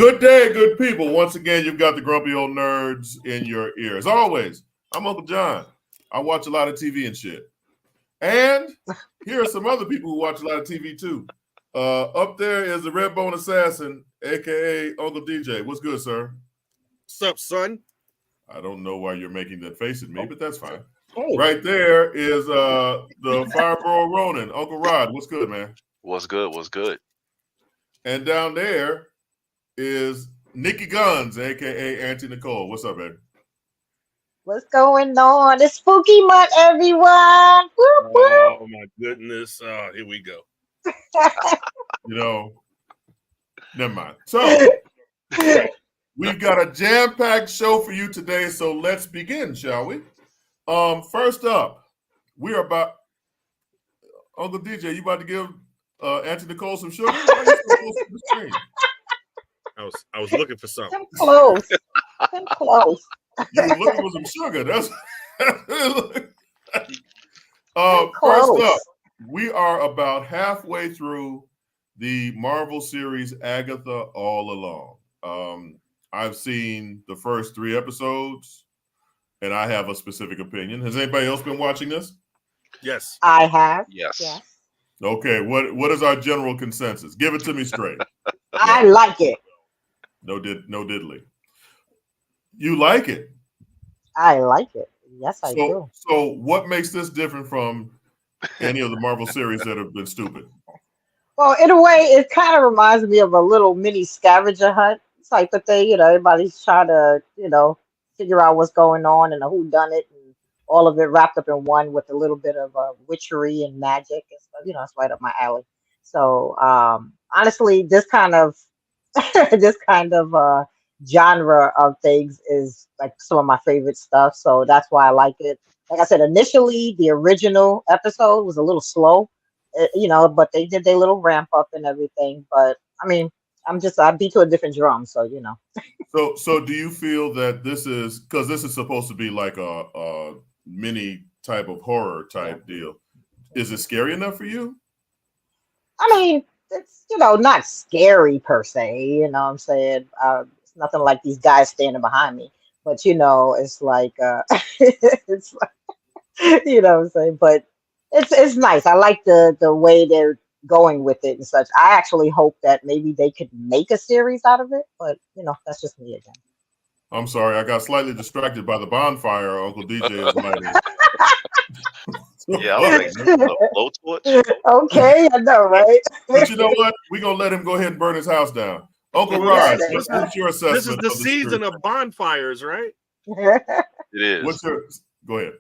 Good day, good people. Once again, you've got the grumpy old nerds in your ear. As always, I'm Uncle John. I watch a lot of TV and shit. And here are some other people who watch a lot of TV too. Up there is the Red Bone Assassin, a.k.a. Uncle DJ. What's good, sir? What's up, son? I don't know why you're making that face at me, but that's fine. Hey. Right there is the Fireball Ronin, Uncle Rod. What's good, man? What's good? What's good? And down there is Nikki Guns, a.k.a. Auntie Nicole. What's up, baby? What's going on? It's spooky month, everyone. Whoop, whoop. Oh, my goodness. Here we go. You know, never mind. So, we've got a jam-packed show for you today, so let's begin, shall we? First up, we are about Uncle DJ. You about to give Auntie Nicole some sugar? Why are you so close to the screen? I was looking for something. Come close. Come close. You were looking for some sugar. That's Close. First up, we are about halfway through the Marvel series Agatha All Along. I've seen the first 3 episodes, and I have a specific opinion. Has anybody else been watching this? Yes. I have. Yes. Okay, what is our general consensus? Give it to me straight. I like it. No diddly. You like it? I like it. Yes, I do. So what makes this different from any of the Marvel series that have been stupid? Well, in a way, it kind of reminds me of a little mini scavenger hunt type of thing. Everybody's trying to, figure out what's going on and a whodunit and all of it wrapped up in one with a little bit of witchery and magic and stuff. It's right up my alley. So honestly, this kind of genre of things is like some of my favorite stuff. So that's why I like it. Like I said, initially the original episode was a little slow, but they did their little ramp up and everything. But I mean, I beat to a different drum, so So do you feel that this is because this is supposed to be like a mini type of horror type deal? Is it scary enough for you? I mean, it's not scary per se. You know what I'm saying? It's nothing like these guys standing behind me, but it's like it's like, what I'm saying. But it's nice. I like the way they're going with it and such. I actually hope that maybe they could make a series out of it, but that's just me again. I'm sorry, I got slightly distracted by the bonfire Uncle DJ is lighting. Yeah, I was like, blowtorch. Okay, I know, right? But you know what? We're gonna let him go ahead and burn his house down. Uncle Rod, what's your assessment? This is the season of bonfires, right? It is. Go ahead.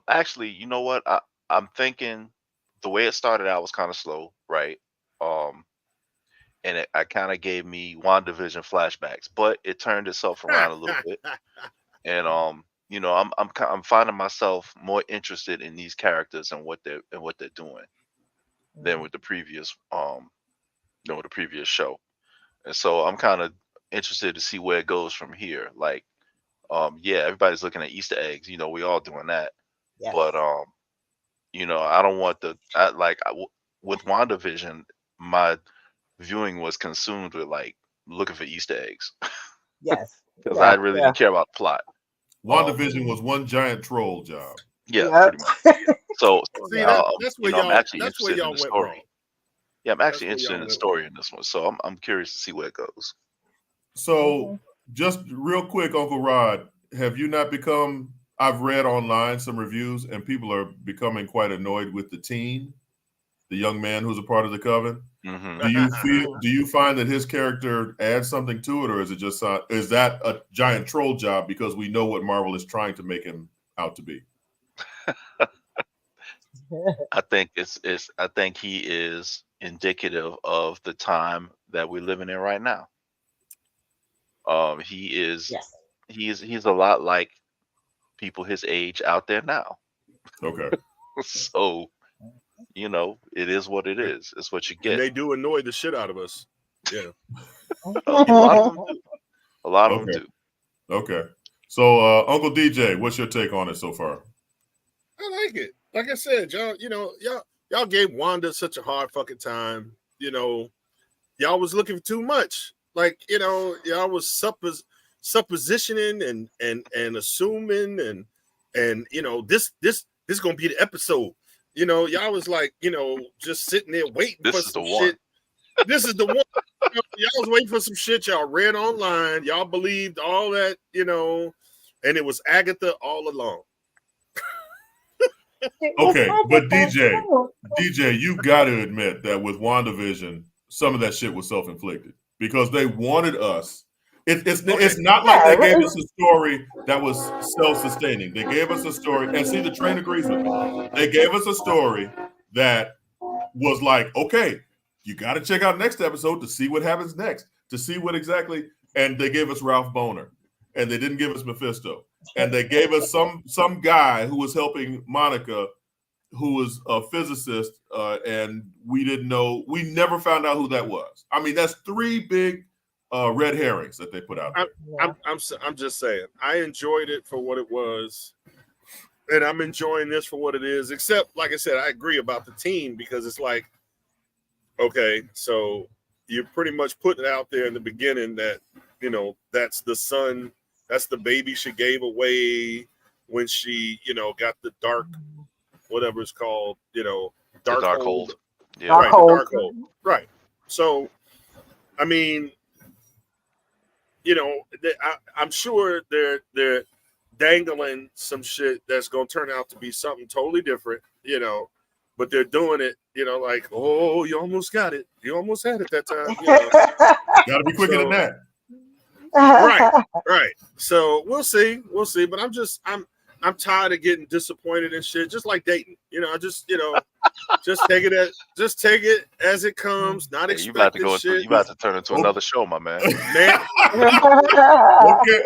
Actually, you know what? I'm thinking the way it started out was kind of slow, right? And it kind of gave me WandaVision flashbacks, but it turned itself around a little bit. And I'm finding myself more interested in these characters and what they're doing than with the previous show. And so I'm kind of interested to see where it goes from here. Like, everybody's looking at Easter eggs. We all doing that. Yes. But I don't want with WandaVision, my viewing was consumed with like looking for Easter eggs. Yes. Because I really didn't care about the plot. WandaVision was one giant troll job. Yeah, pretty much. So See, that's where I'm actually that's where interested y'all in the went story. wrong. Yeah, I'm actually That's where interested in y'all the went story in this one. So I'm curious to see where it goes. So just real quick, Uncle Rod, have you not become? I've read online some reviews, and people are becoming quite annoyed with the young man who's a part of the coven. Mm-hmm. Do you find that his character adds something to it, or is it just is that a giant troll job because we know what Marvel is trying to make him out to be? I think I think he is indicative of the time that we're living in right now. He is Yes. he's a lot like people his age out there now. Okay. So it is what it is. It's what you And get. they do annoy the shit out of us. Yeah. A lot of them do. A lot of them do. Okay. So Uncle DJ, what's your take on it so far? I like it. Like I said, y'all gave Wanda such a hard fucking time. Y'all was looking for too much. Like, y'all was suppositioning and assuming and this gonna be the episode. Y'all was like, just sitting there waiting This for is some the one. shit. This is the one. Y'all was waiting for some shit. Y'all read online. Y'all believed all that, and it was Agatha all along. Okay, but DJ, you got to admit that with WandaVision, some of that shit was self-inflicted because they wanted us. It's not like they gave us a story that was self-sustaining. They gave us a story, and see, the train agrees with me. They gave us a story that was like, okay, you got to check out next episode to see what happens next, to see what exactly. And they gave us Ralph Boner, and they didn't give us Mephisto, and they gave us some guy who was helping Monica, who was a physicist, and we didn't know. We never found out who that was. I mean, that's three big red herrings that they put out there. I'm just saying, I enjoyed it for what it was, and I'm enjoying this for what it is. Except, like I said, I agree about the team because it's like, okay, so you're pretty much putting it out there in the beginning that that's the son, that's the baby she gave away when she got the dark, whatever it's called, dark hold. Yeah, Dark right, hold. the dark hold. Right. So, I mean, I'm sure they're dangling some shit that's gonna turn out to be something totally different, but they're doing it, like, oh, you almost got it, you almost had it that time, Got to be quicker than that. right. So we'll see, but I'm tired of getting disappointed and shit, just like dating, just take it as it comes, not expect shit. You about to turn into another show, my man.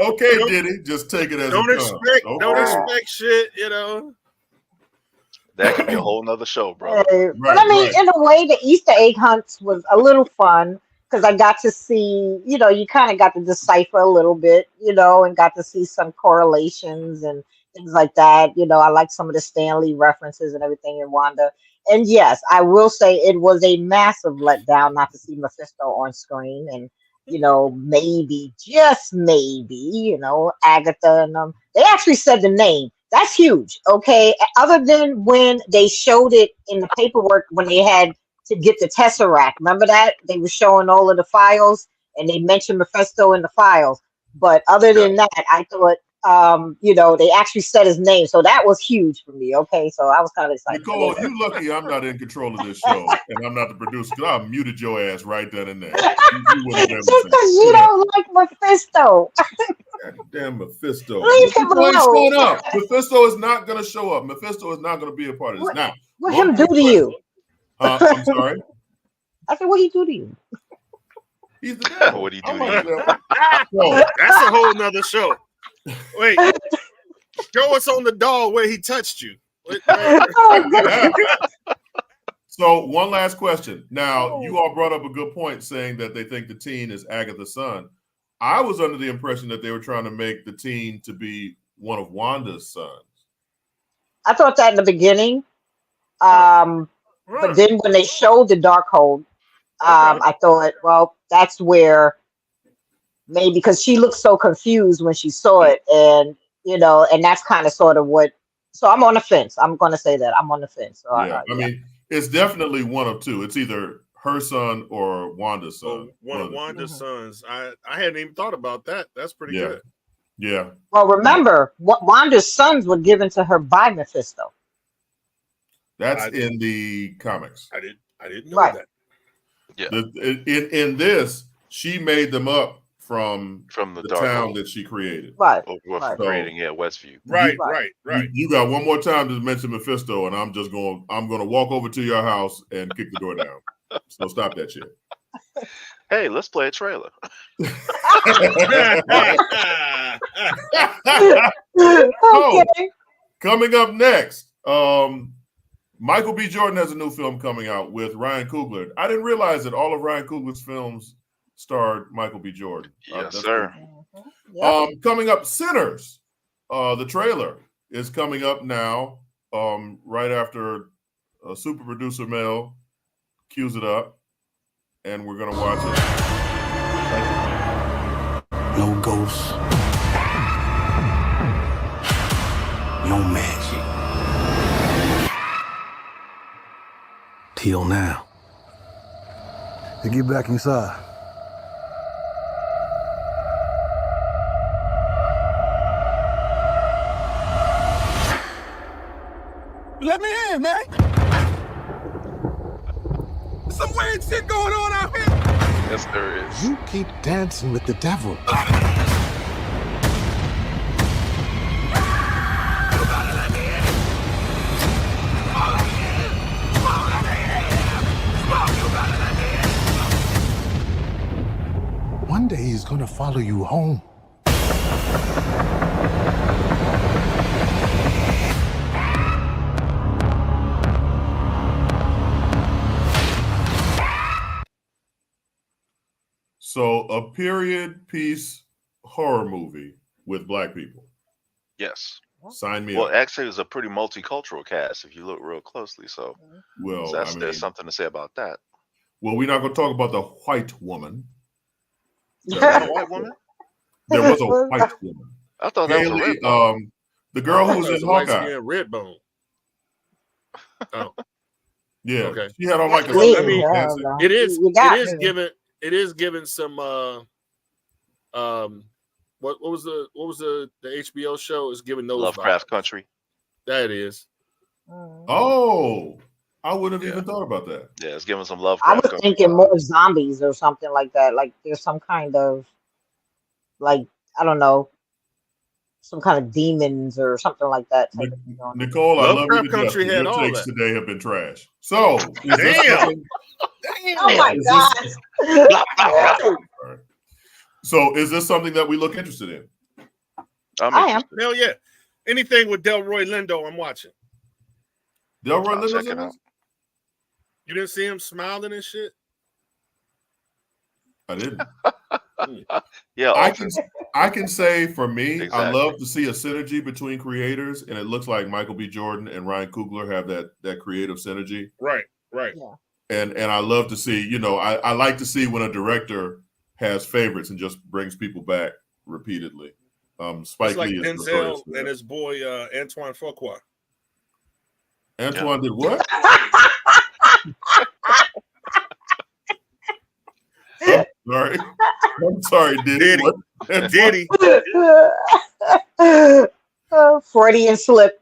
Okay, Diddy, just take it as it comes. Don't expect shit, That could be a whole nother show, bro. But I mean, in a way, the Easter egg hunts was a little fun because I got to see, you kind of got to decipher a little bit, and got to see some correlations and things like that. I like some of the Stanley references and everything in Wanda. And yes, I will say it was a massive letdown not to see Mephisto on screen. And, maybe, just maybe, Agatha and them. They actually said the name. That's huge, okay? Other than when they showed it in the paperwork when they had to get the Tesseract. Remember that? They were showing all of the files, and they mentioned Mephisto in the files. But other than that, I thought, they actually said his name. So that was huge for me, okay? So I was kind of excited. Nicole, you lucky I'm not in control of this show, and I'm not the producer, because I muted your ass right then and there. Just because you don't like Mephisto. Damn Mephisto. Leave him alone. Up. Mephisto is not going to show up. Mephisto is not going to be a part of this. Now, what him do to you? I'm sorry? I said, what he do to you? He's the devil. What he do to you? That's a whole nother show. Wait. Show us on the doll where he touched you. So, one last question. Now, you all brought up a good point saying that they think the teen is Agatha's son. I was under the impression that they were trying to make the teen to be one of Wanda's sons. I thought that in the beginning. But then when they showed the Darkhold, I thought, well, that's where maybe because she looked so confused when she saw it, and and that's kind of sort of what. So I'm on the fence. I'm going to say that I'm on the fence. So yeah, I mean, it's definitely one of two. It's either her son or Wanda's son. One of Wanda's sons. I hadn't even thought about that. That's pretty good. Yeah. Well, remember, Wanda's sons were given to her by Mephisto. That's in the comics. I didn't know that. Yeah. In this, she made them up from the town that she created. Right. Creating Westview. Right. You got one more time to mention Mephisto, and I'm gonna walk over to your house and kick the door down. So stop that shit. Hey, let's play a trailer. So, coming up next, Michael B. Jordan has a new film coming out with Ryan Coogler. I didn't realize that all of Ryan Coogler's films starred Michael B. Jordan. Yes, sir. Coming up, Sinners. The trailer is coming up now, right after super producer Mel cues it up, and we're going to watch it. No ghosts. No magic. Till now. Hey, get back inside. Let me in, man. Some weird shit going on out here. Yes, there is. You keep dancing with the devil. One day he's gonna follow you home. So a period piece horror movie with black people. Yes. Sign me Well, up. actually, it was a pretty multicultural cast if you look real closely. So, Well, there's something to say about that. well, we're not going to talk about the white woman. Was that a white woman? There was a white woman. I thought that was a Haley, red bone. the girl who was in Hawkeye. Light-skinned red bone. Oh, Yeah, okay. she had on like a Well, I mean, dancing. it is. You got It is me. given. It is given some. What was the HBO show? Is giving those Lovecraft vibes. Country. That is. Oh, I wouldn't have even thought about that. Yeah, it's giving some I Lovecraft was Country. thinking more zombies or something like that. Like there's some kind of, like, I don't know, some kind of demons or something like that. Type of thing going on. Nicole, I love you Lovecraft to Country death, but had your all takes that. today have been trash. So, is this Damn. something- Oh my Is god! Blah, blah, blah. so is this something that we look interested in? I'm I am. interested. Hell yeah. Anything with Delroy Lindo, I'm watching. Delroy I'll check Lindo's it in out. this? You didn't see him smiling and shit? I didn't. Yeah, I can say for me, I Exactly. love to see a synergy between creators, and it looks like Michael B. Jordan and Ryan Coogler have that creative synergy. Right. Yeah. And I love to see, I like to see when a director has favorites and just brings people back repeatedly. Spike It's like Lee is Denzel notorious for and that. his boy Antoine Fuqua. Antoine did what? I'm sorry, Diddy. What? Diddy. Freudian slip.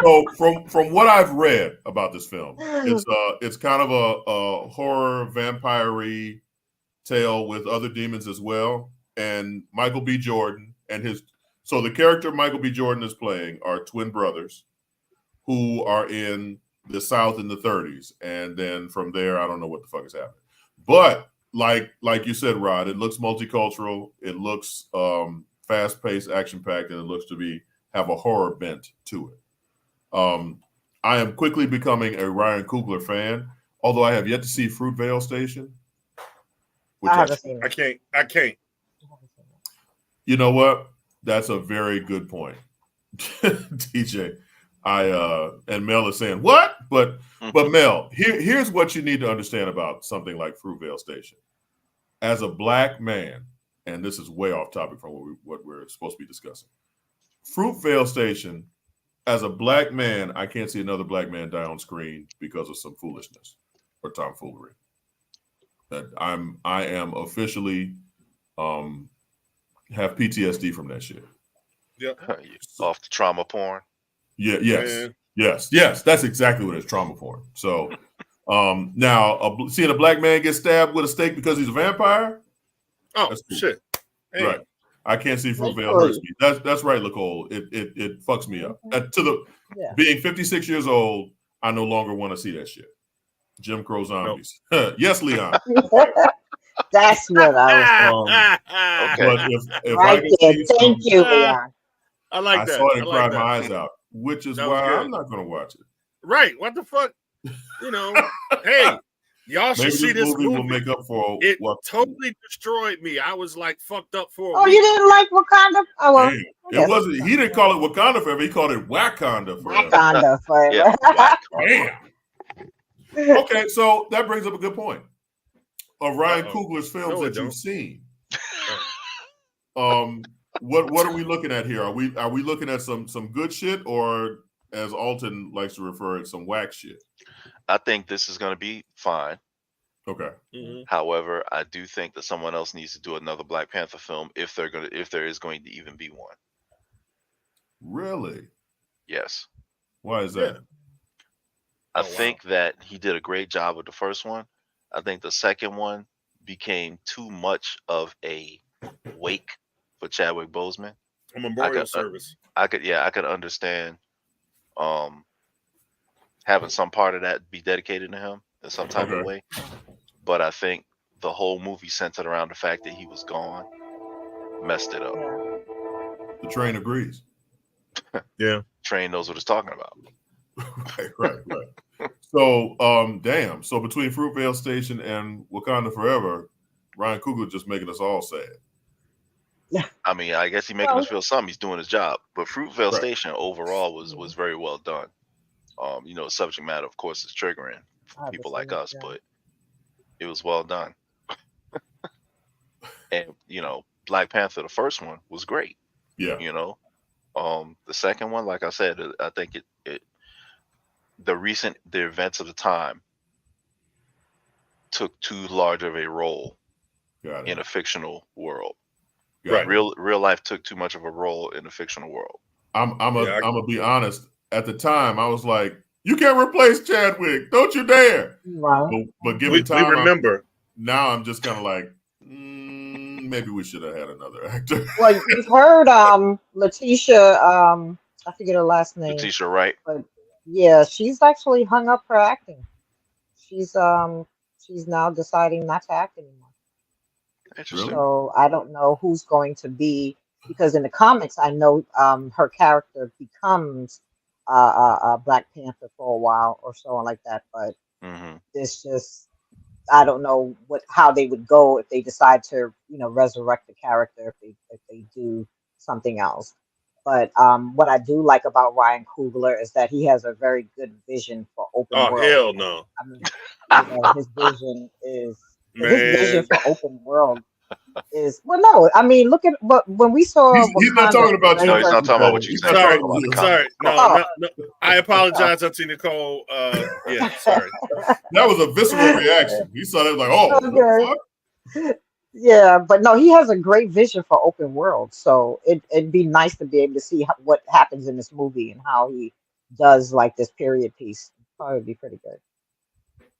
So from what I've read about this film, it's kind of a horror vampire-y tale with other demons as well. And Michael B. Jordan and the character Michael B. Jordan is playing are twin brothers who are in the South in the 30s. And then from there, I don't know what the fuck is happening. But like you said, Rod, it looks multicultural. It looks fast-paced, action-packed, and it looks to have a horror bent to it. I am quickly becoming a Ryan Coogler fan, although I have yet to see Fruitvale Station. I haven't seen I it. can't. You know what? That's a very good point, DJ. And Mel is saying what? But Mel, here's what you need to understand about something like Fruitvale Station. As a black man, and this is way off topic from what we're supposed to be discussing. Fruitvale Station. As a black man, I can't see another black man die on screen because of some foolishness or tomfoolery. That I am officially have PTSD from that shit. Yep. Off the trauma porn. Yeah, yes. Man. Yes. That's exactly what it's trauma porn. So now seeing a black man get stabbed with a stake because he's a vampire. Oh That's cool. shit. Hey. Right. I can't see Fruitvale hurts me. That's right, Nicole. It fucks me up. Being 56 years old, I no longer want to see that shit. Jim Crow zombies. Nope. Yes, Leon. That's what I was Okay. But if right I can there. see Thank you, Leon. I like I that. saw it and I cried like my that. eyes out, which is That why was good. I'm not going to watch it. Right. What the fuck? Hey, y'all should Maybe see this this movie will movie. make up for It what totally destroyed me. I was like fucked up for a Oh, week. you didn't like Wakanda? Oh, well, Damn. It wasn't. He didn't call it Wakanda forever. He called it Wakanda forever. Wakanda forever. Yeah. Damn. Okay, so that brings up a good point. Of Ryan Coogler's films No, it that you've don't. seen, what are we looking at here? Are we looking at some good shit, or as Alton likes to refer it, some whack shit? I think this is going to be fine. Okay. Mhm. However, I do think that someone else needs to do another Black Panther film if there is going to even be one. Really? Yes. Why is that? I think that he did a great job with the first one. I think the second one became too much of a wake for Chadwick Boseman. A memorial service. I could understand having some part of that be dedicated to him in some type of way. But I think the whole movie centered around the fact that he was gone messed it up. The train agrees. Yeah. Train knows what it's talking about. Right. So, damn. So between Fruitvale Station and Wakanda Forever, Ryan Coogler just making us all sad. I mean, I guess he's making us feel something. He's doing his job. But Fruitvale Station overall was very well done. Subject matter, of course, is triggering for people like us, but it was well done. And Black Panther, the first one, was great. Yeah. The second one, like I said, I think the events of the time took too large of a role in a fictional world. Right. Real life took too much of a role in a fictional world. I'm gonna be honest. At the time, I was like, "You can't replace Chadwick. Don't you dare!" Right. But given time, we remember. Now I'm just kind of like, maybe we should have had another actor. Well, you've heard Letitia. I forget her last name. Letitia Wright. But yeah, she's actually hung up her acting. She's now deciding not to act anymore. Interesting. So I don't know who's going to be, because in the comics I know her character becomes Black Panther for a while or so like that. But it's just, I don't know how they would go if they decide to resurrect the character if they do something else. But what I do like about Ryan Coogler is that he has a very good vision for open world. Oh hell no! I mean, his vision is his vision for open world is no. I mean, look at when we saw. He's not talking about you. No, he's not talking about what you said. Sorry. No. I apologize, Auntie Nicole. Yeah, sorry. That was a visceral reaction. He saw that like, oh, what the fuck? Yeah, but no, he has a great vision for open world. So it'd be nice to be able to see what happens in this movie and how he does like this period piece. Probably be pretty good.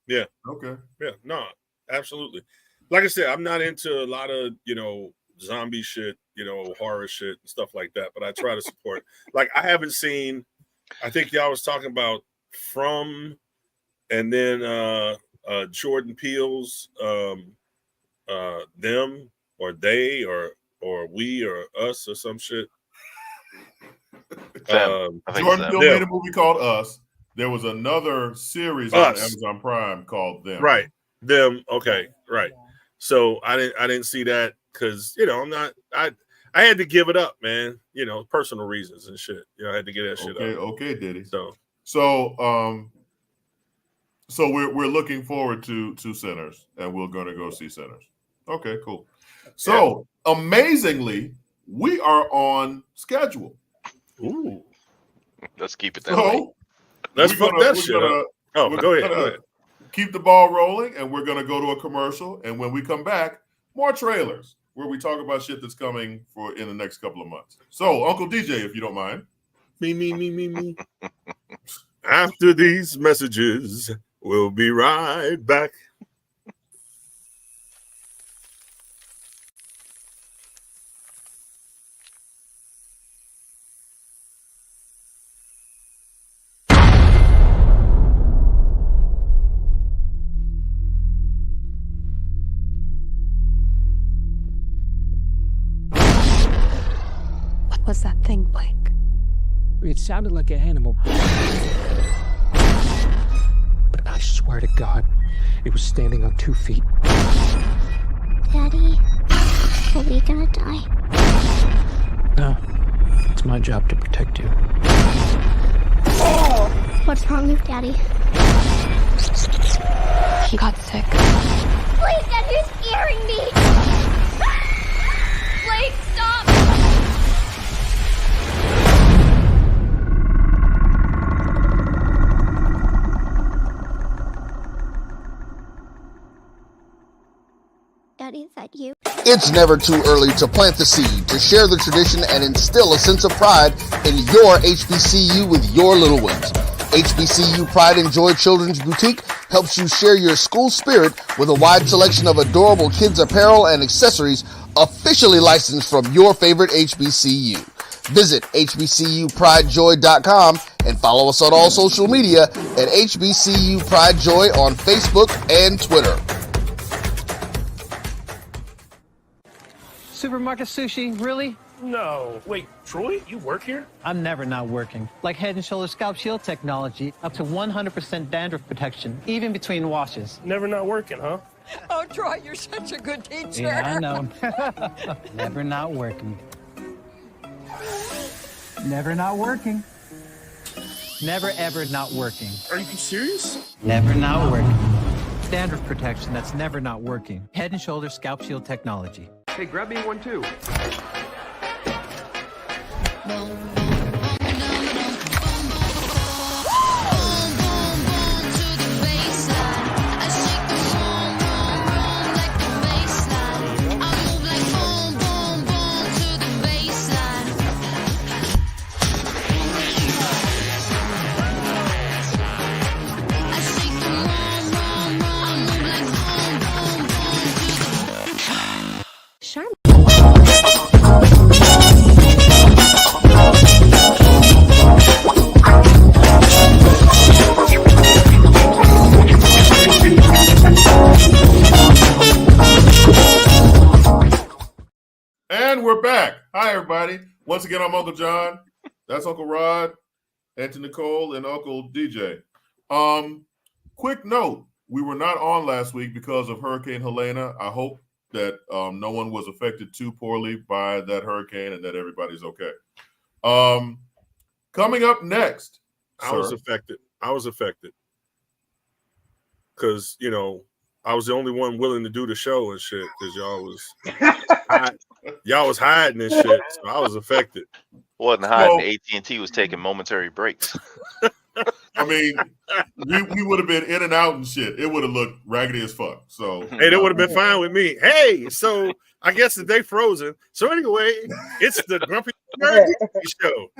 Yeah. Okay. Yeah. No, absolutely. Like I said, I'm not into a lot of zombie shit, horror shit and stuff like that. But I try to support. Like I haven't seen. I think y'all was talking about From, and then Jordan Peele's. Them or they or we or us or some shit. Jordan Peele made a movie called Us. There was another series on Amazon Prime called Them. Right, Them. Okay, right. So I didn't see that because I'm not. I had to give it up, man. Personal reasons and shit. I had to get that shit up. Okay, Diddy. So we're looking forward to Sinners, and we're going to go see Sinners. Okay, cool. So amazingly, we are on schedule. Ooh, let's keep it that way. Let's fuck that shit up. Go ahead. Keep the ball rolling, and we're gonna go to a commercial. And when we come back, more trailers where we talk about shit that's coming in the next couple of months. So, Uncle DJ, if you don't mind. Me. After these messages, we'll be right back. What was that thing, Blake? It sounded like an animal. But I swear to God, it was standing on 2 feet. Daddy, are we gonna die? No, it's my job to protect you. What's wrong with Daddy? He got sick. Blake, Dad, you're scaring me! Blake! Wait, stop! Daddy, is that you? It's never too early to plant the seed, to share the tradition, and instill a sense of pride in your HBCU with your little ones. HBCU Pride and Joy Children's Boutique helps you share your school spirit with a wide selection of adorable kids apparel and accessories officially licensed from your favorite HBCU. Visit hbcupridejoy.com and follow us on all social media at HBCU Pride Joy on Facebook and Twitter. Supermarket sushi, really? No. Wait, Troy, you work here? I'm never not working. Like Head & Shoulders Scalp Shield technology, up to 100% dandruff protection, even between washes. Never not working, huh? Oh, Troy, you're such a good teacher. Yeah, I know. Never not working. Never not working. Never ever not working. Are you serious? Never not working. Dandruff protection that's never not working. Head & Shoulders Scalp Shield technology. Hey, grab me one too. And we're back. Hi, everybody. Once again, I'm Uncle John. That's Uncle Rod, Auntie Nicole, and Uncle DJ. Quick note, we were not on last week because of Hurricane Helena. I hope that no one was affected too poorly by that hurricane and that everybody's okay. Coming up next. I was affected because, you know, I was the only one willing to do the show and shit because y'all was hiding and shit. So I was affected. Wasn't hiding. AT&T was taking momentary breaks. I mean, we would have been in and out and shit. It would have looked raggedy as fuck. So hey, that would have been fine with me. Hey, so I guess the day frozen. So anyway, it's the Grumpy Nerd DJ Show.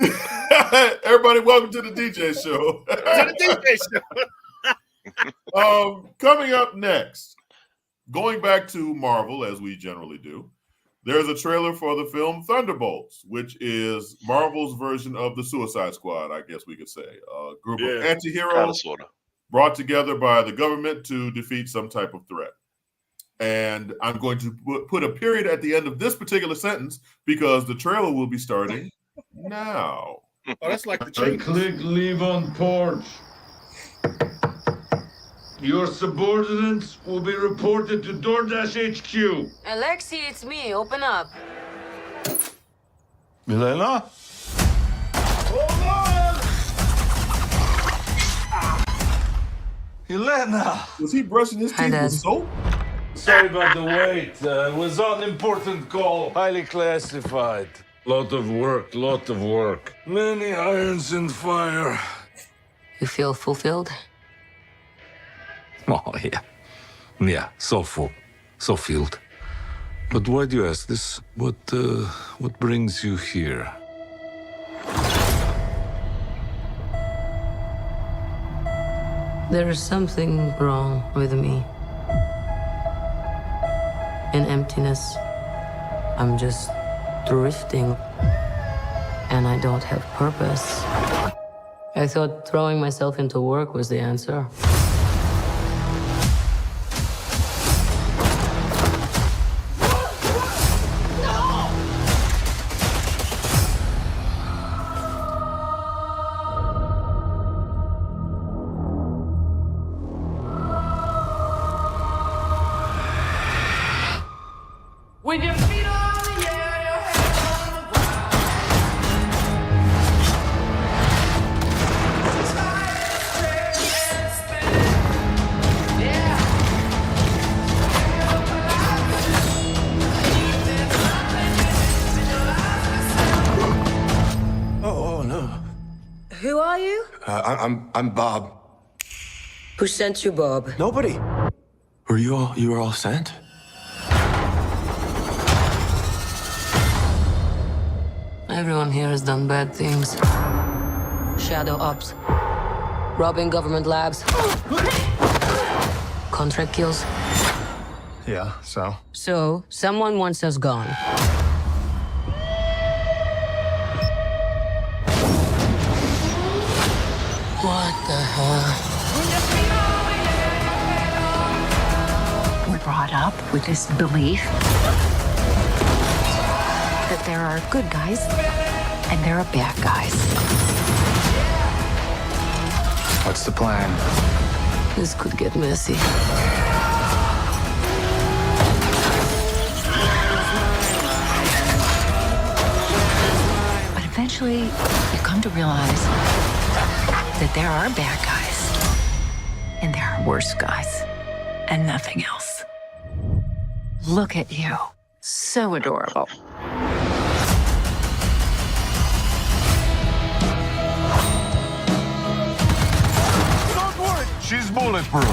Everybody, welcome to the DJ Show. To the DJ Show. Coming up next, going back to Marvel as we generally do, there's a trailer for the film Thunderbolts, which is Marvel's version of the Suicide Squad, I guess we could say. A group of anti-heroes brought together by the government to defeat some type of threat. And I'm going to put a period at the end of this particular sentence because the trailer will be starting now. Oh, that's like the I click leave on porch. Your subordinates will be reported to DoorDash HQ. Alexi, it's me. Open up. Milena? Elena! Was he brushing his teeth with soap? Sorry about the wait. It was an important call. Highly classified. Lot of work. Many irons in fire. You feel fulfilled? Oh, yeah. Yeah, so full. So filled. But why do you ask this? What brings you here? There is something wrong with me. In emptiness, I'm just drifting. And I don't have purpose. I thought throwing myself into work was the answer. I'm Bob. Who sent you, Bob? Nobody. You were all sent? Everyone here has done bad things. Shadow ops. Robbing government labs. Contract kills. Yeah, so? So, someone wants us gone. What the hell? We're brought up with this belief that there are good guys and there are bad guys. What's the plan? This could get messy. But eventually, you come to realize that there are bad guys and there are worse guys and nothing else. Look at you. So adorable. Don't worry, she's bulletproof.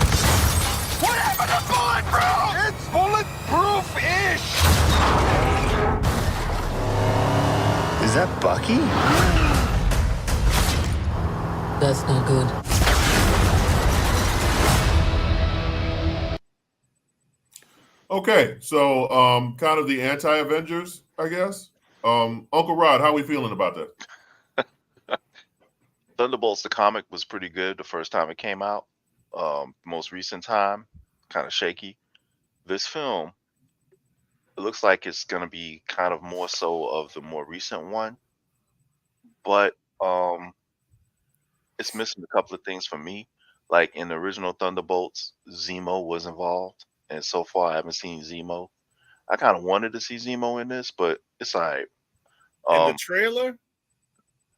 What happened to bulletproof? It's bulletproof-ish. Is that Bucky? That's not good. Okay, so kind of the anti-Avengers, I guess. Uncle Rod, how are we feeling about that? Thunderbolts, the comic, was pretty good the first time it came out. Most recent time, kind of shaky. This film, it looks like it's going to be kind of more so of the more recent one. But it's missing a couple of things for me. Like in the original Thunderbolts, Zemo was involved. And so far, I haven't seen Zemo. I kind of wanted to see Zemo in this, but it's all right. In the trailer?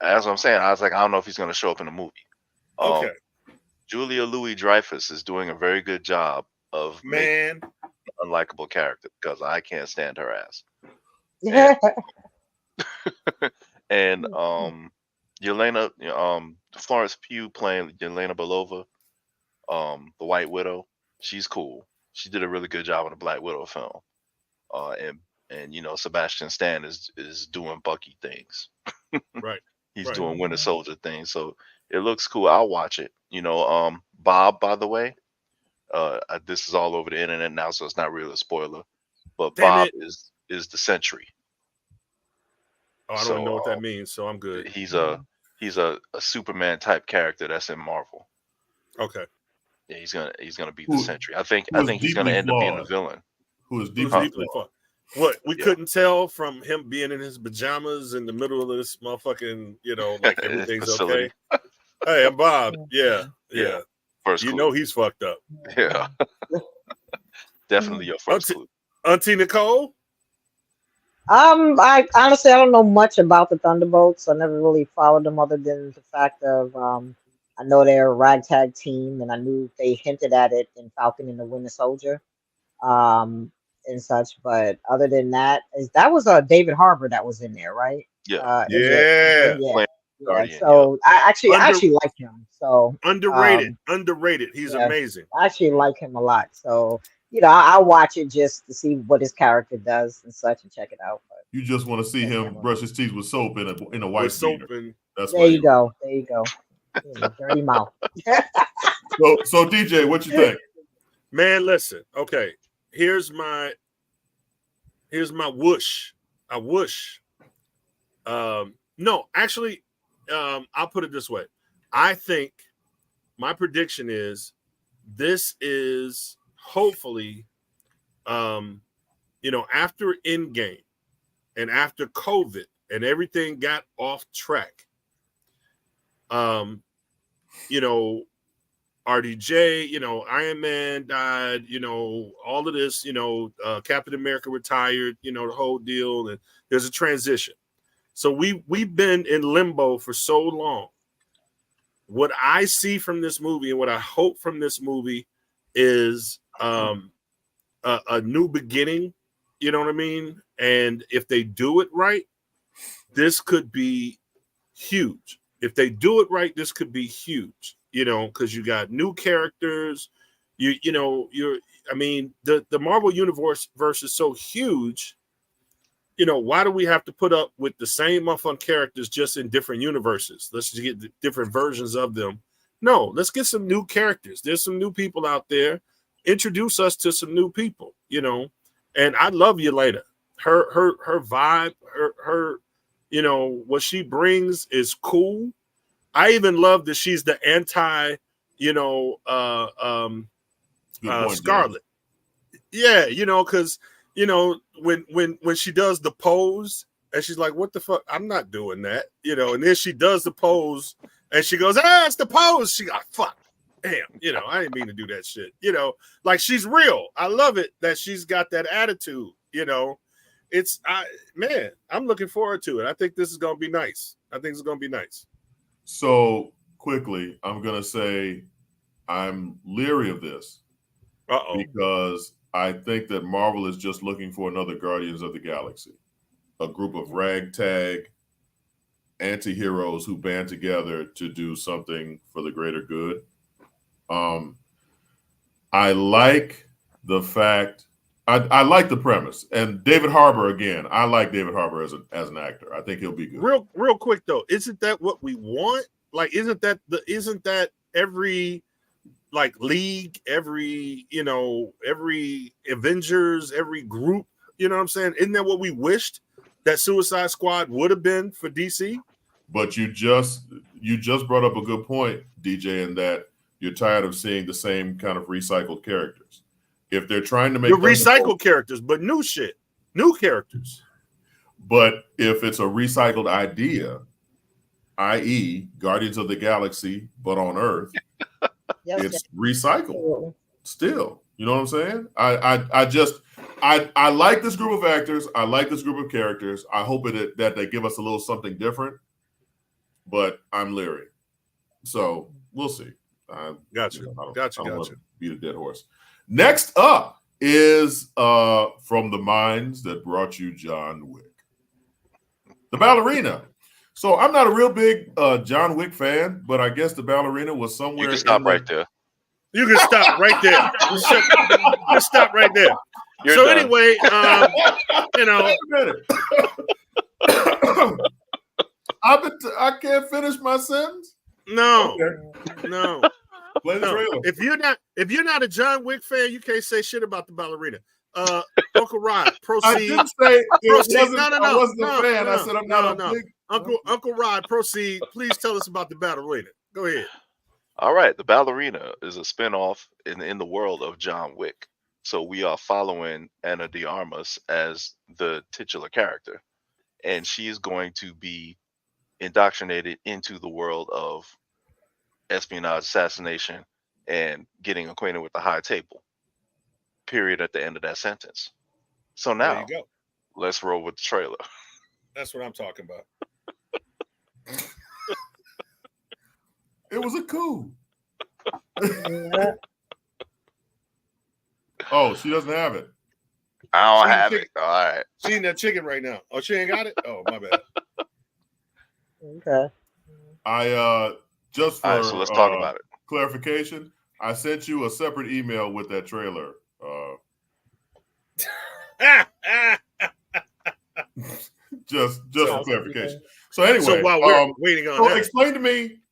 As I'm saying, I was like, I don't know if he's going to show up in the movie. Okay. Julia Louis-Dreyfus is doing a very good job of making an unlikable character because I can't stand her ass. And Yelena, Florence Pugh playing Yelena Belova, the White Widow, she's cool. She did a really good job in the Black Widow film. And Sebastian Stan is doing Bucky things. Right. He's doing Winter Soldier things. So it looks cool. I'll watch it. Bob, by the way, this is all over the internet now, so it's not really a spoiler. But Bob is the Sentry. Oh, I don't know what that means, so I'm good. He's a Superman type character that's in Marvel. Okay. Yeah, he's gonna be the Sentry. I think he's gonna end up being the villain. Who is deeply flawed. What we couldn't tell from him being in his pajamas in the middle of this motherfucking, like everything's okay. Hey, I'm Bob. Yeah. First clue. He's fucked up. Yeah. Definitely your first clue. Auntie Nicole? I honestly, I don't know much about the Thunderbolts. I never really followed them other than the fact of I know they're a ragtag team, and I knew they hinted at it in Falcon and the Winter Soldier, and such. But other than that, that was David Harbour that was in there, right? Yeah. Yeah. So I actually like him. So underrated. He's amazing. I actually like him a lot. So I'll watch it just to see what his character does and such, and check it out. But you just want to see him brush his teeth with soap in a white beater. That's there you go. There you go. Dirty mouth. So DJ, what you think? Man, listen. Okay, here's my whoosh. I whoosh. No, actually, I'll put it this way. I think my prediction is this is hopefully, after Endgame and after COVID and everything got off track, RDJ, Iron Man died, all of this, Captain America retired, the whole deal, and there's a transition. So we've been in limbo for so long. What I see from this movie and what I hope from this movie is a new beginning, you know what I mean? And if they do it right, this could be huge. if they do it right, this could be huge, you know, because you got new characters. I mean, the Marvel universe is so huge. You know, why do we have to put up with the same motherfucking characters just in different universes? Let's just get different versions of them. No, let's get some new characters. There's some new people out there. Introduce us to some new people, you know. And I love Yelena. Her vibe, her you know, what she brings is cool. I even love that she's the anti, you know, Scarlet. Yeah, you know, because you know, when she does the pose and she's like, what the fuck? I'm not doing that, you know, and then she does the pose and she goes, it's the pose. She got fuck. Damn, you know, I didn't mean to do that shit. You know, like she's real. I love it that she's got that attitude, you know. Man, I'm looking forward to it. I think this is gonna be nice. I think it's gonna be nice. So quickly, I'm gonna say I'm leery of this. Because I think that Marvel is just looking for another Guardians of the Galaxy, a group of ragtag anti-heroes who band together to do something for the greater good. I like the fact, I like the premise, and David Harbour again. I like David Harbour as an actor. I think he'll be good. Real quick though, isn't that what we want? Like, isn't that every like league, every, you know, every Avengers, every group, you know what I'm saying? Isn't that what we wished that Suicide Squad would have been for DC? But you just brought up a good point, DJ, in that you're tired of seeing the same kind of recycled characters. If they're trying to make recycled characters, but new shit, new characters. But if it's a recycled idea, i.e., Guardians of the Galaxy, but on Earth, it's recycled still. You know what I'm saying? I like this group of actors. I like this group of characters. I hope that they give us a little something different, but I'm leery. So we'll see. Gotcha. Gotcha. Beat a dead horse. Next up is from the minds that brought you John Wick, The Ballerina. So I'm not a real big John Wick fan, but I guess The Ballerina was somewhere. You can stop right there. You can stop right there. Just stop right there. You're so done. Anyway, you know. I can't finish my sentence. No, okay. No. Play the trailer. If you're not a John Wick fan, you can't say shit about The Ballerina. Uncle Rod, proceed. I didn't say proceed. I wasn't a fan. I said I'm not a big. Uncle Rod, proceed. Please tell us about The Ballerina. Go ahead. All right, The Ballerina is a spinoff in the world of John Wick. So we are following Ana de Armas as the titular character, and she is going to be indoctrinated into the world of espionage, assassination, and getting acquainted with the high table. Period at the end of that sentence. So now, there you go. Let's roll with the trailer. That's what I'm talking about. It was a coup. Oh, she doesn't have it. I don't have it. All right. She eating that chicken right now. Oh, she ain't got it? Oh, my bad. Okay. I just for right, so let's talk about it. Clarification, I sent you a separate email with that trailer. Just for clarification. So anyway, so while we're waiting on that,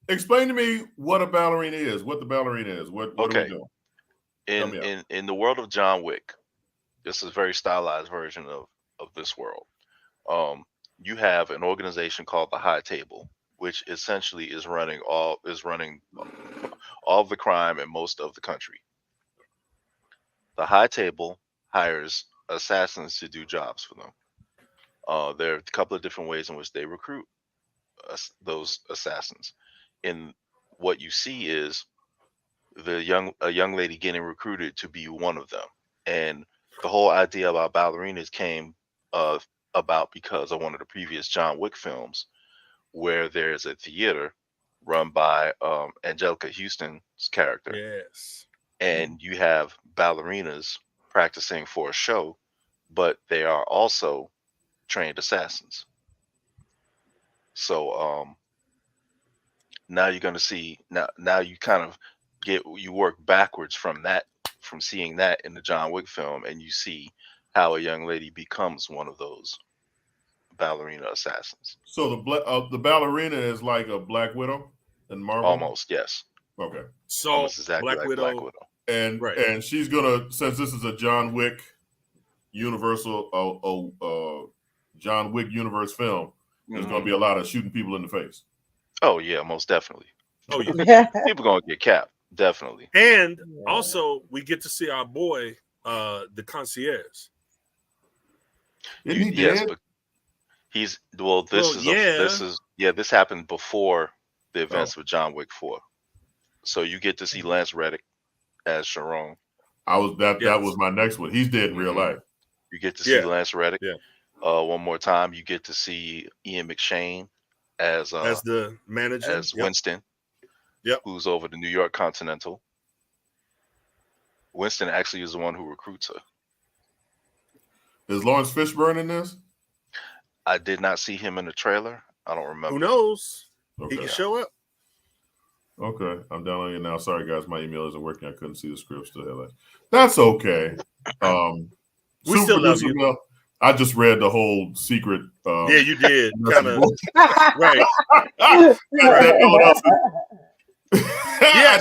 explain to me what a ballerina is. What the ballerina is. What are we doing? In the world of John Wick, this is a very stylized version of this world. You have an organization called the High Table, which essentially is running all of the crime in most of the country. The High Table hires assassins to do jobs for them. There are a couple of different ways in which they recruit those assassins. And what you see is a young lady getting recruited to be one of them. And the whole idea about ballerinas came about because of one of the previous John Wick films, where there's a theater run by Angelica Houston's character. Yes. And you have ballerinas practicing for a show, but they are also trained assassins. So now you're going to see now you kind of you work backwards from seeing that in the John Wick film, and you see how a young lady becomes one of those ballerina assassins. So the ballerina is like a Black Widow in Marvel? Almost, yes. Okay. So almost exactly Black like Widow. Black Widow. And and she's gonna, since this is a John Wick universe film, there's gonna be a lot of shooting people in the face. Oh yeah, most definitely. Oh yeah. People gonna get capped, definitely. And also we get to see our boy, the concierge. Isn't he Yes, dead? but this happened before the events with John Wick 4. So you get to see Lance Reddick as Sharon. That was my next one. He's dead in real life. You get to see Lance Reddick. One more time, you get to see Ian McShane as the manager, as Winston. Who's over the New York Continental. Winston actually is the one who recruits her. Is Lawrence Fishburne in this? I did not see him in the trailer. I don't remember. Who knows? Okay. He can show up. Okay, I'm downloading it now. Sorry, guys, my email isn't working. I couldn't see the scripts to hell. That's okay. We still love you. Mel, I just read the whole secret. Yeah, you did. Kind of. Right. Yes, I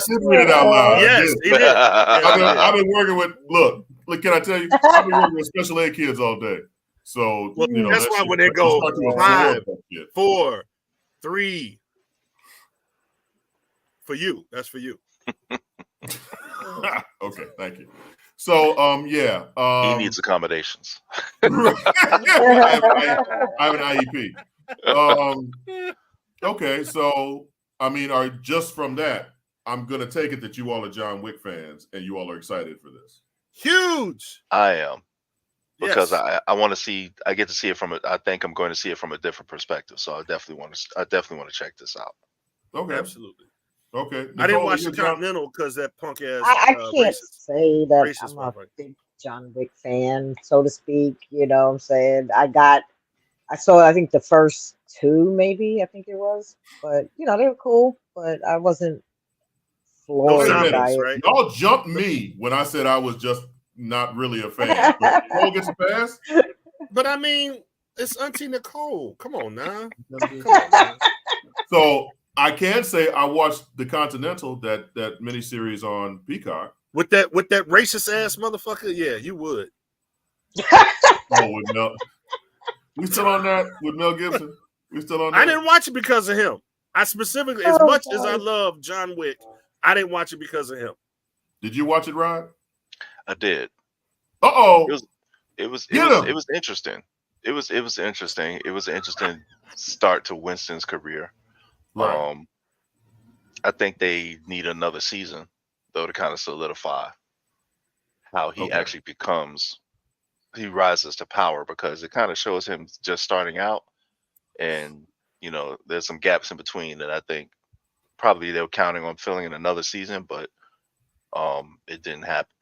did read it out loud. Yes, he did. I've been working with. Look, can I tell you? I've been working with special ed kids all day. So that's why when they go 5, 4, 3. For you, that's for you. Okay, thank you. So, he needs accommodations. I have an IEP. Okay, so just from that, I'm gonna take it that you all are John Wick fans and you all are excited for this. Huge. I am, because I want to see. I get to see it from. I think I'm going to see it from a different perspective. So I definitely want to check this out. Okay, absolutely. Okay, Nicole, I didn't watch the Continental because that punk ass. I can't say that I'm a big John Wick fan, so to speak. You know what I'm saying? I saw, I think the first 2, maybe, I think it was. But, they were cool, but I wasn't floored by it. Right? Y'all jumped me when I said I was just not really a fan. But Nicole gets a pass? But I mean, it's Auntie Nicole. Come on now. So I can say I watched the Continental, that miniseries on Peacock. With that racist ass motherfucker, yeah, you would. With Mel, we still on that with Mel Gibson? We still on that? I didn't watch it because of him. I specifically, as much as I love John Wick, I didn't watch it because of him. Did you watch it, Rod? I did. It was interesting. It was interesting. It was an interesting start to Winston's career. Right. I think they need another season though to kind of solidify how he actually he rises to power, because it kind of shows him just starting out, and there's some gaps in between that I think probably they were counting on filling in another season, but it didn't happen.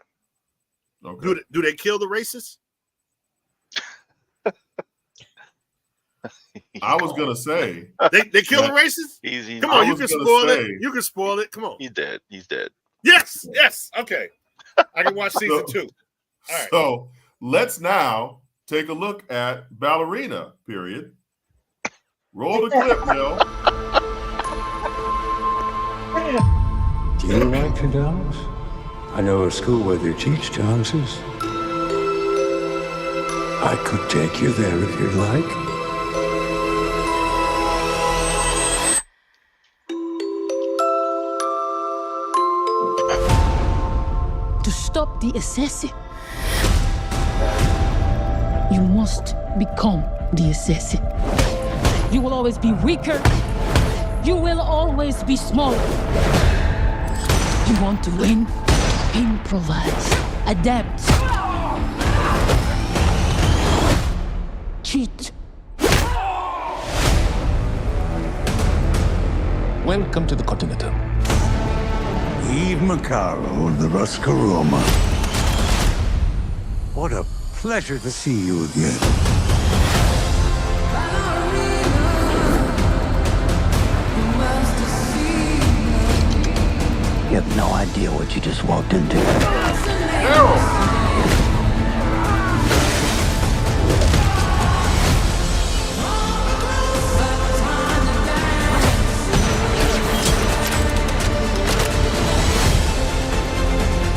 Okay. Do they kill the racists? I was gonna say they kill the racists. Easy. Come on, you can spoil it. You can spoil it. Come on. He's dead. He's dead. Yes. Okay. I can watch season 2. All right. So let's now take a look at Ballerina. Period. Roll the clip, Mel. Do you like your dogs? I know a school where they teach dances. I could take you there if you'd like. To stop the assassin, you must become the assassin. You will always be weaker. You will always be smaller. You want to win? Improvise. Adapt. Cheat. Welcome to the Continental. Eve Macaro of the Roscaroma. What a pleasure to see you again. You have no idea what you just walked into.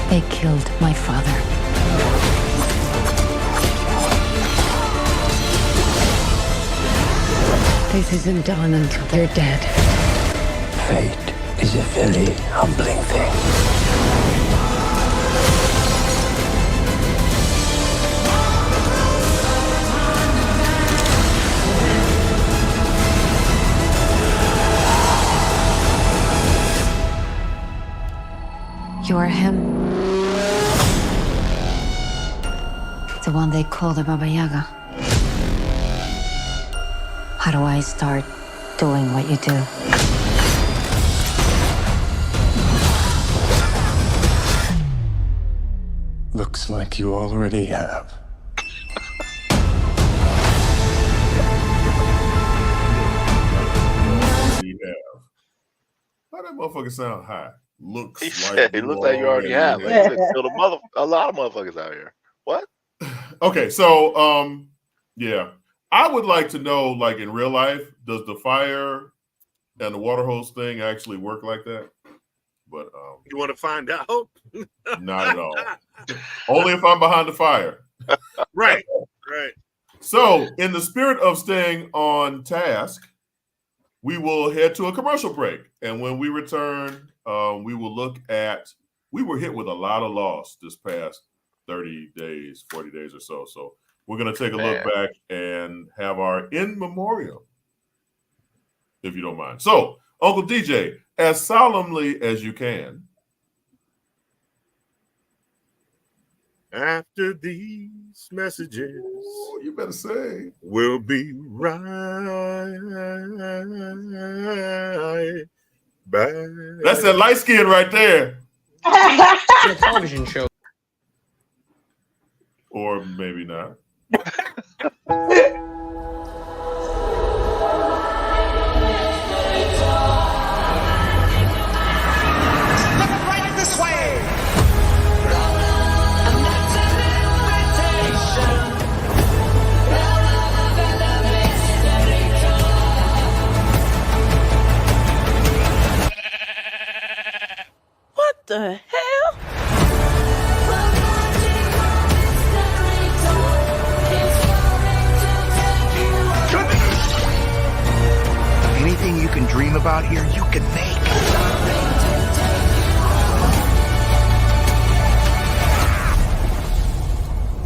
They killed my father. This isn't done until they're dead. Fate is a very humbling thing. You're him. The one they call the Baba Yaga. How do I start doing what you do? Looks like you already have. How that motherfucker sound high? Looks He like said, it looks like you already have. Like, you killed a lot of motherfuckers out here. What? Okay, so yeah, I would like to know, like in real life, does the fire and the water hose thing actually work like that? But you want to find out? Not at all. Only if I'm behind the fire. Right, right. So, in the spirit of staying on task, we will head to a commercial break, and when we return, we will look at. We were hit with a lot of loss this past 30 days, 40 days or so. So we're going to take a look back and have our in memoriam, if you don't mind. So, Uncle DJ, as solemnly as you can. After these messages, you better say, we'll be right back. That's that light skin right there. A television show. Or maybe not. Right this way! What the hell? Anything you can dream about here, you can make.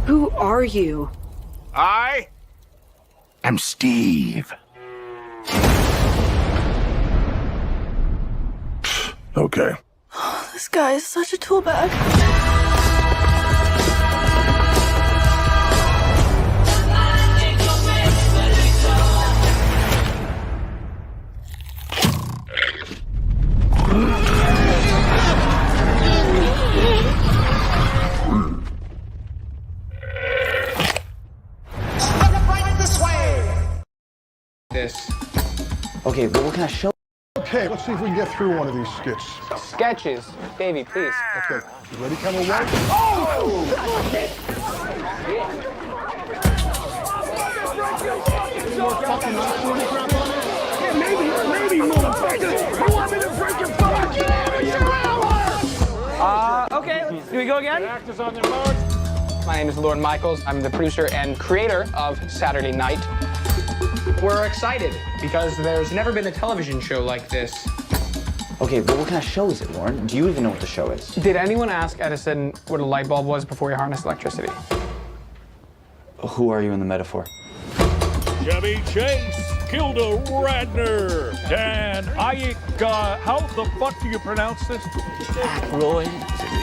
Who are you? I am Steve. Okay. This guy is such a tool bag. Right this way! This. Okay, but what kind of show? Okay, let's see if we can get through one of these skits. Sketches. Davey, please. Okay, you ready, Camel White? Oh! Yeah, maybe, motherfucker. You want me to break your phone? Okay, do we go again? Actors on their marks. My name is Lorne Michaels. I'm the producer and creator of Saturday Night. We're excited because there's never been a television show like this. Okay, but what kind of show is it, Lauren? Do you even know what the show is? Did anyone ask Edison what a light bulb was before he harnessed electricity? Who are you in the metaphor? Chevy Chase, Kilda Radner, Dan Ike, how the fuck do you pronounce this? Roy,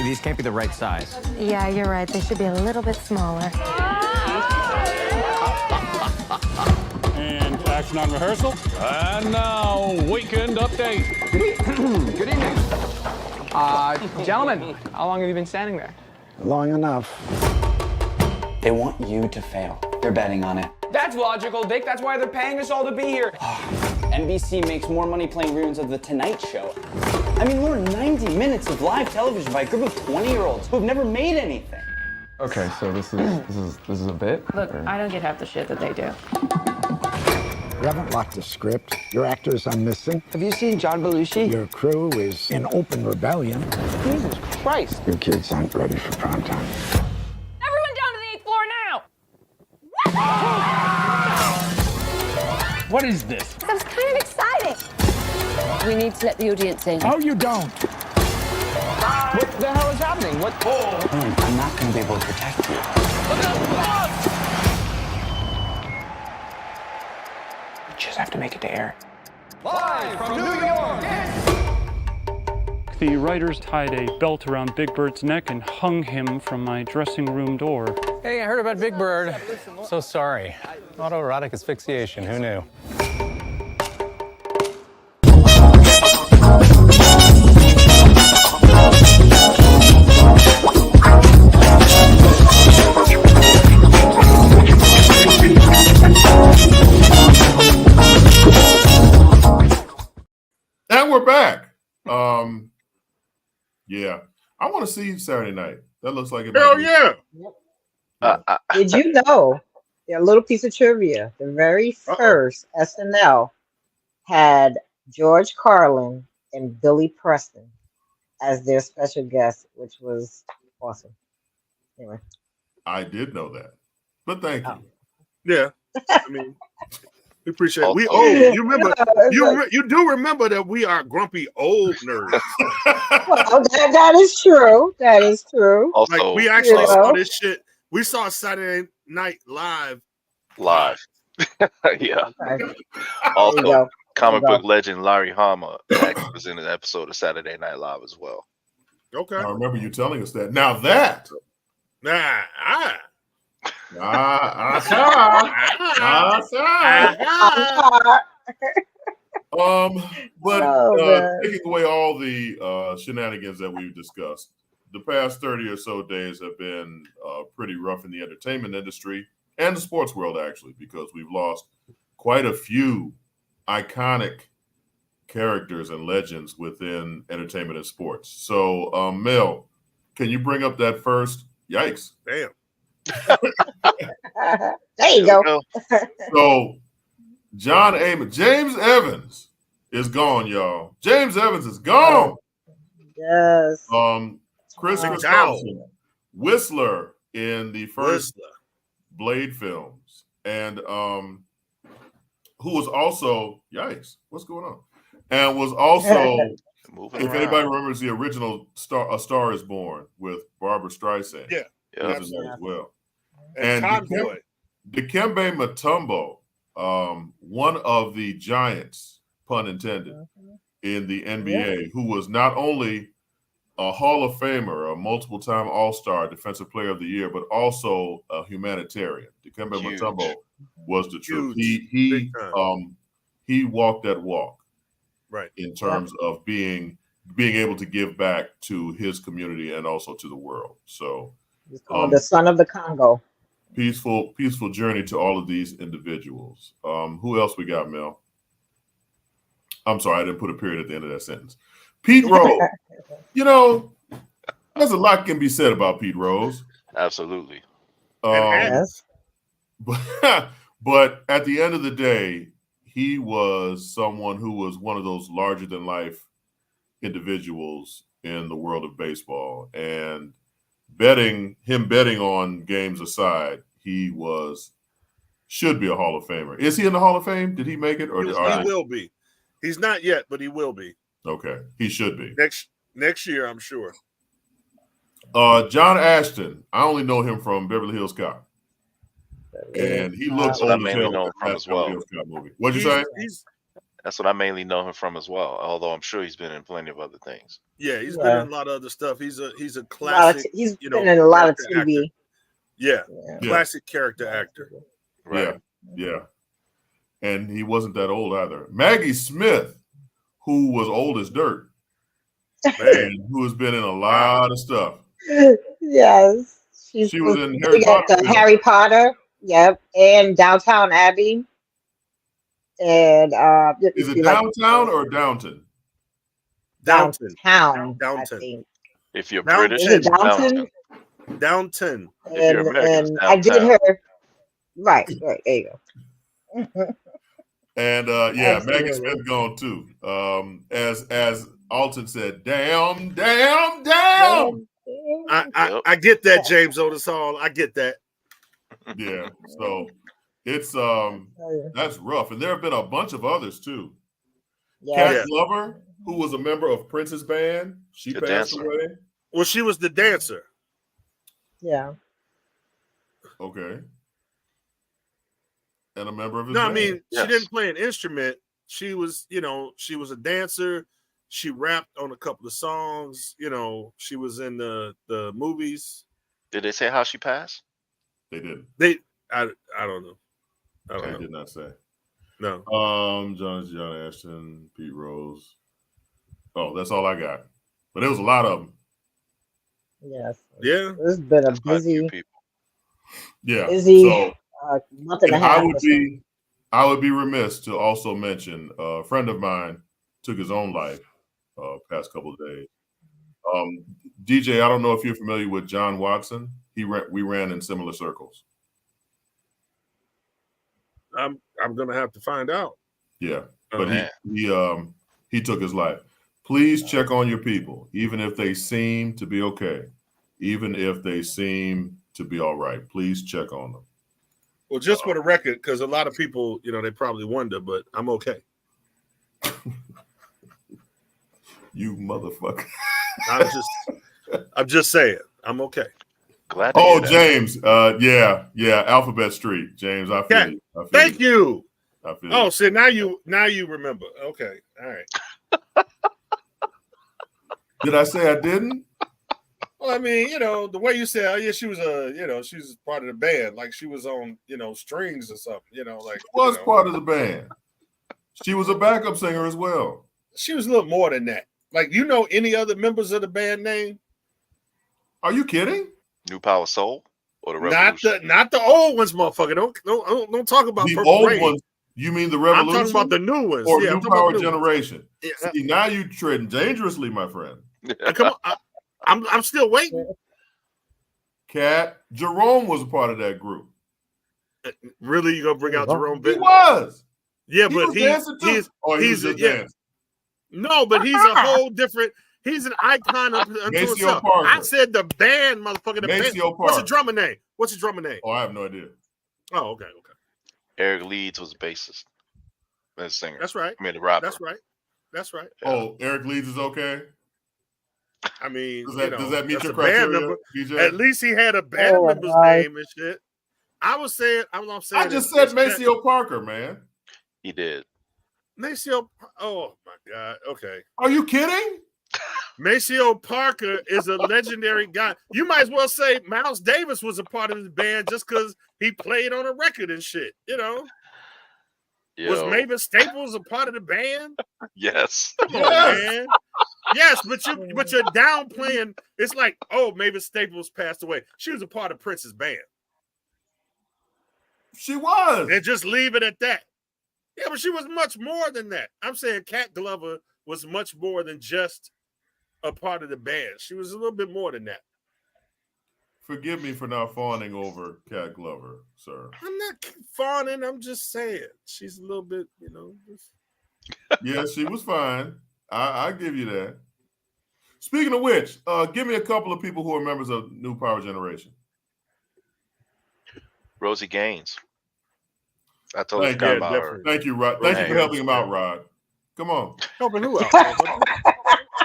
these can't be the right size. Yeah, you're right. They should be a little bit smaller. And action on rehearsal. And now, weekend update. Good evening. Gentlemen, how long have you been standing there? Long enough. They want you to fail. They're betting on it. That's logical, Dick. That's why they're paying us all to be here. NBC makes more money playing reruns of The Tonight Show. I mean, Lauren, 90 minutes of live television by a group of 20-year-olds who have never made anything. Okay, so this is a bit? Look, I don't get half the shit that they do. You haven't locked the script. Your actors are missing. Have you seen John Belushi? Your crew is in open rebellion. Jesus Christ. Your kids aren't ready for prime time. Everyone down to the 8th floor now! What is this? That's kind of exciting. We need to let the audience in. Oh, you don't. What the hell is happening? What? Lauren, I'm not going to be able to protect you. We just have to make it to air. Live from New York, The writers tied a belt around Big Bird's neck and hung him from my dressing room door. Hey, I heard about Big Bird. So sorry. Autoerotic asphyxiation, who knew? And we're back. Yeah. I want to see Saturday night. That looks like it. Hell yeah. Did you know? A little piece of trivia. The very first SNL had George Carlin and Billy Preston as their special guests, which was awesome. Anyway. I did know that. But thank you. Yeah. I mean, we appreciate it. You remember you do remember that we are grumpy old nerds. Well, that is true. That is true. Also, like we actually saw this shit. We saw Saturday Night Live. Yeah. Also, comic book legend Larry Hama was in an episode of Saturday Night Live as well. Okay. I remember you telling us that. Now that. Taking away all the shenanigans that we've discussed, the past 30 or so days have been pretty rough in the entertainment industry and the sports world, actually, because we've lost quite a few iconic characters and legends within entertainment and sports. So, Mel, can you bring up that first? Yikes. Damn. There you go. So, James Evans is gone, y'all. James Evans is gone. Yes. Chris Christopherson, Whistler in the first Blade films, and who was also what's going on? And was also, if anybody remembers the original A Star Is Born with Barbara Streisand, was in that as well. And Dikembe Mutombo, one of the giants, pun intended, in the NBA, who was not only a Hall of Famer, a multiple-time All-Star, Defensive Player of the Year, but also a humanitarian. Dikembe Mutombo was the truth. He walked that walk, right? In terms of being able to give back to his community and also to the world. So, he's called the Son of the Congo. Peaceful journey to all of these individuals. Who else we got, Mel? I'm sorry, I didn't put a period at the end of that sentence. Pete Rose. There's a lot can be said about Pete Rose. Absolutely. But at the end of the day, he was someone who was one of those larger than life individuals in the world of baseball. And betting on games aside, he should be a Hall of Famer. Is he in the Hall of Fame? Did he make it? Or he will be. He's not yet, but he will be. Okay, he should be. Next year, I'm sure. John Ashton, I only know him from Beverly Hills Cop. And he looks old. I mainly know him from as well. What'd you say? That's what I mainly know him from as well. Although I'm sure he's been in plenty of other things. Yeah, he's been in a lot of other stuff. He's a classic. He's been in a lot of TV. Yeah, classic character actor. Right. Yeah. And he wasn't that old either. Maggie Smith, who was old as dirt, and who has been in a lot of stuff. Yes, she was in Harry Potter. Yep, and Downtown Abbey. And Is it'd it be like downtown or Downton? Downton. downtown, I Downton. think. If you're Downton. British, Is it it's Downton? Downton. Downton. If you're American, it's And I did downtown. hear right, there you go. And yeah, Maggie Absolutely. Smith gone too. As Alton said, damn. I get that, James Otis Hall. I get that. Yeah. So it's that's rough. And there have been a bunch of others too. Yeah. Cat Glover, who was a member of Prince's band, she Good passed dancer. away. Well, she was the dancer. Yeah. Okay. And a member of his No, band. I mean, Yes. she didn't play an instrument. She was, she was a dancer. She rapped on a couple of songs. She was in the movies. Did they say how she passed? They didn't. I don't know. I don't They know. did not say. No. John Ashton, Pete Rose. Oh, that's all I got. But there was a lot of them. Yes. Yeah. It's been a Quite a few busy people. Yeah. busy So month and a and half. I would be remiss to also mention a friend of mine took his own life past couple of days. DJ, I don't know if you're familiar with John Watson. We ran in similar circles. I'm gonna have to find out. Yeah, Oh, but man. he took his life. Please check on your people, even if they seem to be okay, even if they seem to be all right. Please check on them. Well, just for the record, because a lot of people, they probably wonder, but I'm okay. You motherfucker. I'm just saying, I'm okay. Glad to hear that. James. Yeah. Alphabet Street. James, I feel you. Thank you. I feel Oh, you. so now you remember. Okay. All right. Did I say I didn't? Well, I mean, the way you said, oh yeah, she was she was part of the band, like she was on, strings or something, like She was part of the band. She was a backup singer as well. She was a little more than that. Like, any other members of the band name? Are you kidding? New Power Soul or the Not Revolution? the old ones, motherfucker. Don't talk about The Purple old Rain. ones. You mean the I'm Revolution? talking about the new ones. Or Yeah, New I'm talking about Power the new ones. Generation. Yeah. See, now you treading dangerously, my friend. Come on, I'm still waiting. Cat Jerome was a part of that group. Really, you gonna bring out Jerome He Benton? was. Yeah, He but was dancing too. He was just dancing. No, but he's a whole different. He's an icon unto Maceo himself. Parker. I said the band, motherfucker. The band. Maceo What's the Parker. drummer name? What's his drummer name? Oh, I have no idea. Oh, okay. Eric Leeds was a bassist and singer. That's right. I mean, the rapper. That's right. Oh, Eric Leeds is okay. I mean, Does that meet that's your a band criteria, member. DJ? At least he had a band member's name and shit. I'm saying. I just said Maceo Parker, man. He did. Maceo. Oh my God. Okay. Are you kidding? Maceo Parker is a legendary guy. You might as well say Miles Davis was a part of his band just because he played on a record and shit. Was Mavis Staples a part of the band? Yes. Come on, man. Yes, but you're downplaying. It's like, oh, Mavis Staples passed away. She was a part of Prince's band. She was. And just leave it at that. Yeah, but she was much more than that. I'm saying Cat Glover was much more than just a part of the band. She was a little bit more than that. Forgive me for not fawning over Cat Glover, sir. I'm not fawning. I'm just saying she's a little bit, Yeah, she was fine. I give you that. Speaking of which, give me a couple of people who are members of New Power Generation. Rosie Gaines. I totally Thank forgot you. about her. Thank you, Rod. Thank you for helping him out, Rod. Come on. Helping who out?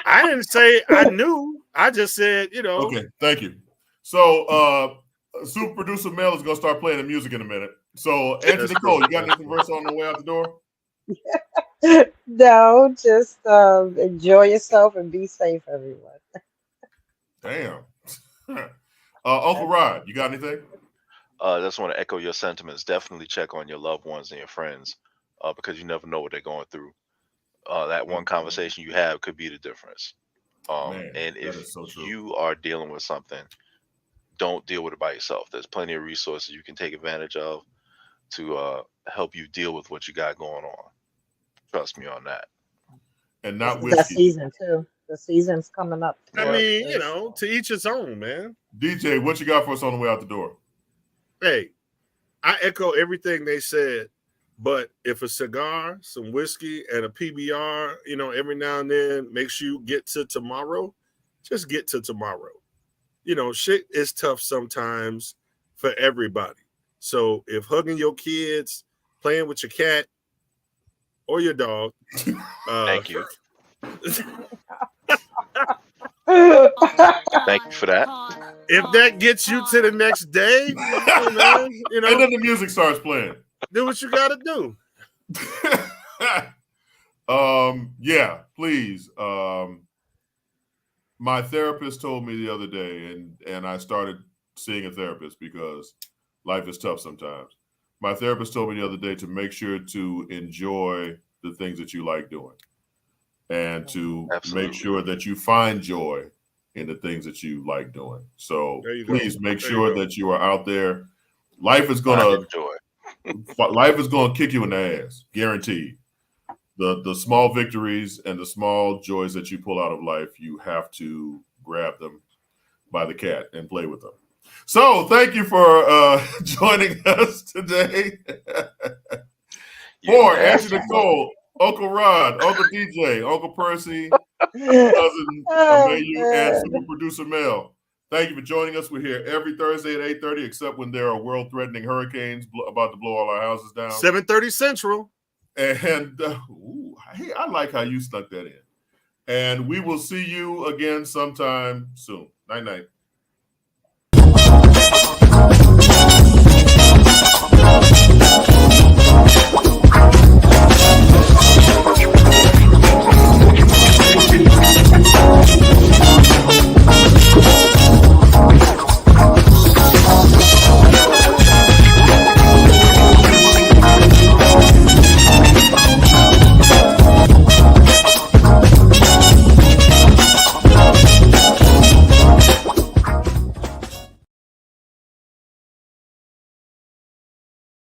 I didn't say I knew. I just said, Okay, thank you. So, super producer Mel is gonna start playing the music in a minute. So, Auntie Nicole, you got anything for us on the way out the door? No, just enjoy yourself and be safe, everyone. Damn. Uncle Rod, you got anything? I just want to echo your sentiments. Definitely check on your loved ones and your friends because you never know what they're going through. That one conversation you have could be the difference. Man, and if is so true. you are dealing with something, don't deal with it by yourself. There's plenty of resources you can take advantage of. to help you deal with what you got going on. Trust me on that. And not This is that whiskey. season too. The season's coming up. I for mean, this. to each his own, man. DJ, what you got for us on the way out the door? Hey, I echo everything they said, but if a cigar, some whiskey, and a PBR, every now and then makes you get to tomorrow, just get to tomorrow. Shit is tough sometimes for everybody. So if hugging your kids, playing with your cat or your dog, thank you. Thank you for that. If that gets you to the next day, hey man, And then the music starts playing. Do what you gotta do. Yeah, please. My therapist told me the other day, and I started seeing a therapist because life is tough sometimes. My therapist told me the other day to make sure to enjoy the things that you like doing and to make sure that you find joy in the things that you like doing. So please make sure that you are out there. Life is gonna kick you in the ass, guaranteed. The small victories and the small joys that you pull out of life, you have to grab them by the cat and play with them. So thank you for joining us today. For Auntie Nicole, Uncle Rod, Uncle DJ, Uncle Percy, Cuzzin Amayou, and super producer Mel. Thank you for joining us. We're here every Thursday at 8:30, except when there are world-threatening hurricanes about to blow all our houses down. 7:30 Central. And hey, I like how you stuck that in. And we will see you again sometime soon. Night-night.